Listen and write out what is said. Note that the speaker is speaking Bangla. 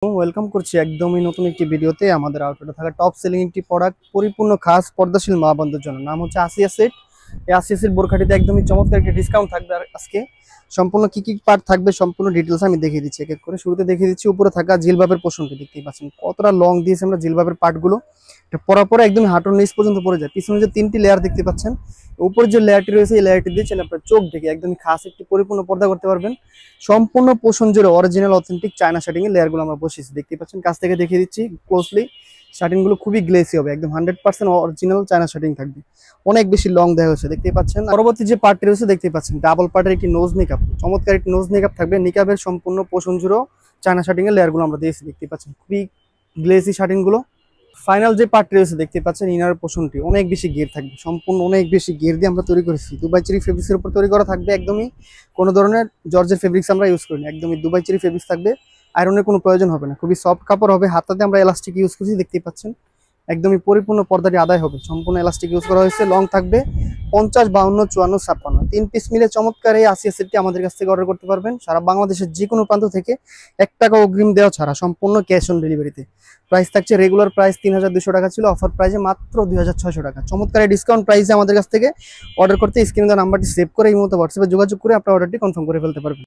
ওয়েলকাম করছি একদমই নতুন একটি ভিডিওতে। আমাদের আউটলেটে থাকা টপ সেলিং একটি প্রোডাক্ট পরিপূর্ণ খাস পর্দাশীল মা বোনদের জন্য, নাম হচ্ছে আসিয়া সেট। এই আসিয়া সেট বোরখাটিতে একদমই চমৎকার একটি ডিসকাউন্ট থাকবে। আর আজকে সম্পূর্ণ কি কি পার্ট থাকবে সম্পূর্ণ ডিটেলস আমি দেখিয়ে দিচ্ছি, এক এক করে। শুরুতে দেখিয়ে দিচ্ছি উপরে থাকা জিলবাবের পোর্শনটি। দেখতেই পাচ্ছেন কতটা লং দিয়েছে আমরা জিলবাবের পার্টগুলো। এটা পরার পরে একদমই হাঁটুর নিচ পর্যন্ত পড়ে যায়। পিছনে যে তিনটি লেয়ার দেখতে পাচ্ছেন, উপরে যে লেয়ারটি রয়েছে এই লেয়ারটি দিয়ে চাইলে আপনার চোখ ঢেকে একদমই খাস একটি পরিপূর্ণ পর্দা করতে পারবেন। সম্পূর্ণ পোষণ জুড়ে অরিজিনাল অথেন্টিক চায়না শার্টিং এর লেয়ারগুলো আমরা বসিয়েছি, দেখতে পাচ্ছেন। কাছ থেকে দেখিয়ে দিচ্ছি ক্লোজলি। শার্টিং গুলো খুবই গ্লেসি হবে, একদম 100% অরিজিনাল চায়না শার্টিং থাকবে। অনেক বেশি লং দেওয়া হয়েছে, দেখতেই পাচ্ছেন। পরবর্তী যে পার্টটি রয়েছে দেখতেই পাচ্ছেন, ডাবল পার্টের একটি নোজ মেকআপ, চমৎকার একটি নোজ মেকআপ থাকবে। নিকাবের সম্পূর্ণ পোষণ জুড়ে চায়না শার্টিং এর লেয়ারগুলো আমরা দিয়েছি, দেখতে পাচ্ছেন। খুবই গ্লেসি শার্টিং গুলো। ফাইনাল যে পার্টটি রয়েছে দেখতে পাচ্ছেন, ইনার পোর্শনটি অনেক বেশি গিয়ার থাকবে, সম্পূর্ণ অনেক বেশি গিয়ার দিয়ে আমরা তৈরি করেছি। দুবাই চেরি ফেব্রিক্সের উপর তৈরি করা থাকবে, একদমই কোনো ধরনের জর্জের ফেব্রিক্স আমরা ইউজ করিনি, একদমই দুবাই চেরি ফেব্রিক্স থাকবে। আয়রনের কোনো প্রয়োজন হবে না, খুবই সফট কাপড় হবে। হাতাতে আমরা এলাস্টিক ইউজ করছি, দেখতেই পাচ্ছেন। একদমই পরিপূর্ণ পর্দাটি আদায় হবে, সম্পূর্ণ এলাস্টিক ইউজ করা হয়েছে। লং থাকবে 50, 52, 54, 56, 3 পিস মিলে চমৎকার এই আসিয়া সেটটি আমাদের কাছ থেকে অর্ডার করতে পারবেন। সারা বাংলাদেশের যে কোনো প্রান্ত থেকে 1 টাকা অগ্রিম দেওয়া ছাড়া সম্পূর্ণ ক্যাশ অন ডেলিভারিতে। প্রাইস থাকছে, রেগুলার প্রাইস 3200 টাকা ছিল, অফার প্রাইসে মাত্র 2600 টাকা। চমৎকার ডিসকাউন্ট প্রাইসে আমাদের কাছ থেকে অর্ডার করতে স্ক্রিনে দেওয়া নাম্বারটি সেভ করে এই মুহূর্তে হোয়াটসঅ্যাপে যোগাযোগ করে আপনার অর্ডারটি কনফার্ম করে ফেলতে পারবেন।